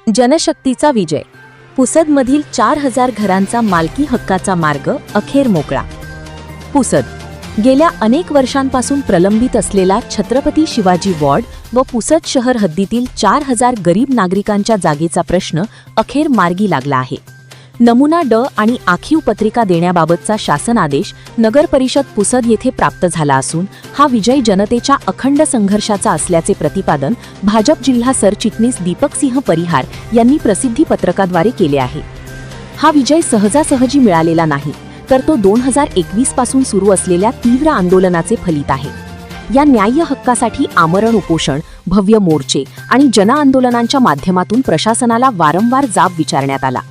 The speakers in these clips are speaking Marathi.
जनशक्तीचा विजय. पुसदमधील 4000 घरांचा मालकी हक्काचा मार्ग अखेर मोकळा. पुसद गेल्या अनेक वर्षांपासून प्रलंबित असलेला छत्रपती शिवाजी वॉर्ड व पुसद शहर हद्दीतील 4000 गरीब नागरिकांच्या जागेचा प्रश्न अखेर मार्गी लागला आहे. नमुना ड आणि आखीव पत्रिका देण्याबाबतचा शासन आदेश नगर परिषद पुसद येथे प्राप्त झाला असून हा विजय जनतेच्या अखंड संघर्षाचा असल्याचे प्रतिपादन भाजप जिल्हा सरचिटणीस दीपकसिंह परिहार यांनी प्रसिद्धी पत्रकाद्वारे केले आहे. हा विजय सहजासहजी मिळालेला नाही, तर तो 2021 पासून सुरू असलेल्या तीव्र आंदोलनाचे फलित आहे. या न्याय्य हक्कासाठी आमरण उपोषण, भव्य मोर्चे आणि जनआंदोलनांच्या माध्यमातून प्रशासनाला वारंवार जाब विचारण्यात आला.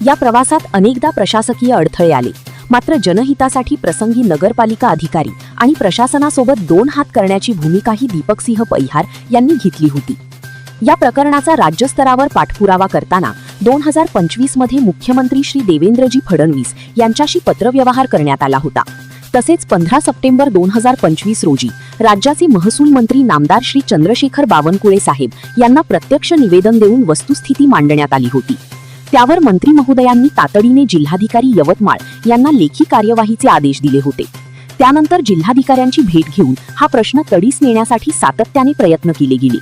या प्रवासात अनेकदा प्रशासकीय अडथळे आले, मात्र जनहितासाठी प्रसंगी नगरपालिका अधिकारी आणि प्रशासनासोबत दोन हात करण्याची भूमिकाही दीपकसिंह परिहार यांनी घेतली होती. या प्रकरणाचा राज्यस्तरावर पाठपुरावा करताना 2025 मध्ये मुख्यमंत्री श्री देवेंद्रजी फडणवीस यांच्याशी पत्रव्यवहार करण्यात आला होता. तसेच 15 सप्टेंबर 2025 रोजी राज्याचे महसूल मंत्री नामदार श्री चंद्रशेखर बावनकुळे साहेब यांना प्रत्यक्ष निवेदन देऊन वस्तुस्थिती मांडण्यात आली होती. त्यावर मंत्री महोदयांनी तातडीने जिल्हाधिकारी यवतमाळ यांना लेखी कार्यवाहीचे आदेश दिले होते. त्यानंतर जिल्हाधिकाऱ्यांची भेट घेऊन हा प्रश्न तडीस नेण्यासाठी सातत्याने प्रयत्न केले गेले.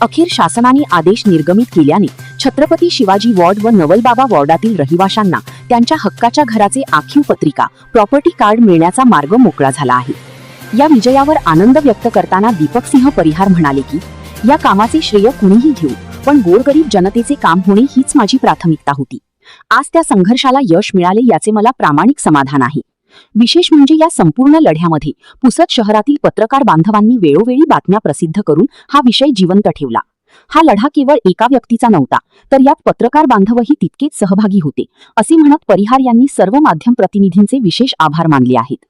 अखेर शासनाने आदेश निर्गमित केल्याने छत्रपती शिवाजी वॉर्ड व नवलबाबा वॉर्डातील रहिवाशांना त्यांच्या हक्काच्या घराचे आखीव पत्रिका, प्रॉपर्टी कार्ड मिळण्याचा मार्ग मोकळा झाला आहे. या विजयावर आनंद व्यक्त करताना दीपकसिंह परिहार म्हणाले की या कामाचे श्रेय कुणीही घेऊ, पण गोरगरीब जनतेचे काम होणे हीच माझी प्राथमिकता होती. आज त्या संघर्षाला यश मिळाले याचे मला प्रामाणिक समाधान आहे. विशेष म्हणजे या संपूर्ण लढ्यामध्ये पुसद शहरातील पत्रकार बांधवांनी वेळोवेळी बातम्या प्रसिद्ध करून हा विषय जिवंत ठेवला. हा लढा केवळ एका व्यक्तीचा नव्हता, तर यात पत्रकार बांधवही तितकेच सहभागी होते, असे म्हणत परिहार यांनी सर्व माध्यम प्रतिनिधींचे विशेष आभार मानले आहेत.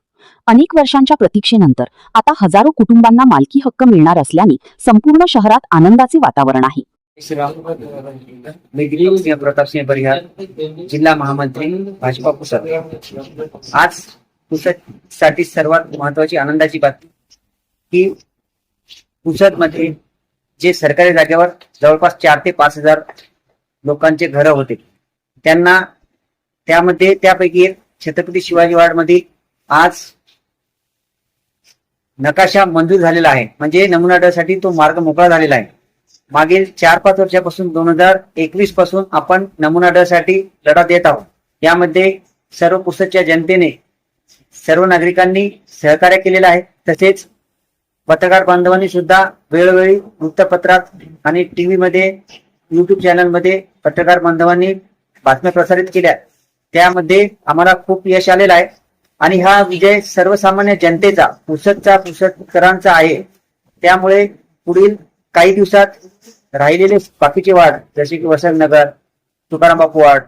अनेक वर्षांच्या प्रतीक्षेनंतर आता हजारो कुटुंबांना मालकी हक्क मिळणार असल्याने संपूर्ण शहरात आनंदाचे वातावरण आहे. मी प्रतापसिंह परिहार, जिल्हा महामंत्री भाजपा पुसद. आज पुसद साठी सर्वात महत्वाची आनंदाची बातमी की पुसद मध्ये जे सरकारी जागेवर जवळपास 4 ते 5 हजार लोकांचे घर होते, त्यांना त्यामध्ये त्यापैकी एक छत्रपती शिवाजी वार्ड मध्ये आज नकाशा मंजूर झालेला आहे. म्हणजे नमुना ड साठी तो मार्ग मोकळा झालेला आहे. मागील 4-5 वर्षापासून 2021 पासून आपण नमुना ड साठी लढा देत आहोत. यामध्ये सर्व पुसदच्या जनतेने, सर्व नागरिकांनी सहकार्य केलेलं आहे. तसेच पत्रकार बांधवांनी सुद्धा वेळोवेळी वृत्तपत्रात आणि टीव्ही मध्ये, युट्यूब चॅनल मध्ये पत्रकार बांधवांनी बातम्या प्रसारित केल्या. त्यामध्ये आम्हाला खूप यश आलेलं आहे आणि हा विजय सर्वसामान्य जनतेचा, पुसदकरांचा आहे. त्यामुळे पुढील काही दिवसात राहिलेले बाकीचे वार्ड जसे की वसंतनगर, तुकाराम बापू वार्ड,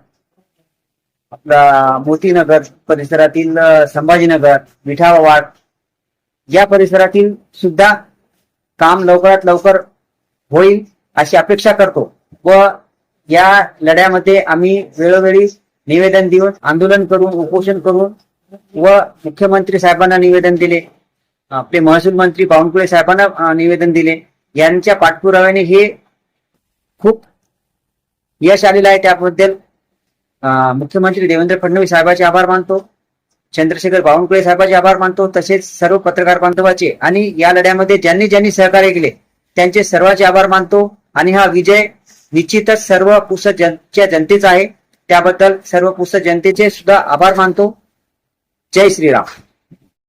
आपला मोतीनगर परिसरातील संभाजीनगर, मिठावा वार्ड, या परिसरातील सुद्धा काम लवकरात लवकर होईल अशी अपेक्षा करतो. व या लढ्यामध्ये आम्ही वेळोवेळी निवेदन देऊन, आंदोलन करून, उपोषण करून व मुख्यमंत्री साहेबांना निवेदन दिले, आपले महसूल मंत्री बावनकुळे साहेबांना निवेदन दिले. यांच्या पाठपुराव्याने हे खूप यश आलेलं आहे. त्याबद्दल मुख्यमंत्री देवेंद्र फडणवीस साहेबांचे आभार मानतो, चंद्रशेखर बावनकुळे साहेबांचे आभार मानतो, तसेच सर्व पत्रकार बांधवाचे आणि या लढ्यामध्ये ज्यांनी ज्यांनी सहकार्य केले त्यांचे सर्वांचे आभार मानतो. आणि हा विजय निश्चितच सर्व पुसदच्या जनतेचा आहे. त्याबद्दल सर्व पुसद जनतेचे सुद्धा आभार मानतो. जय श्रीराम.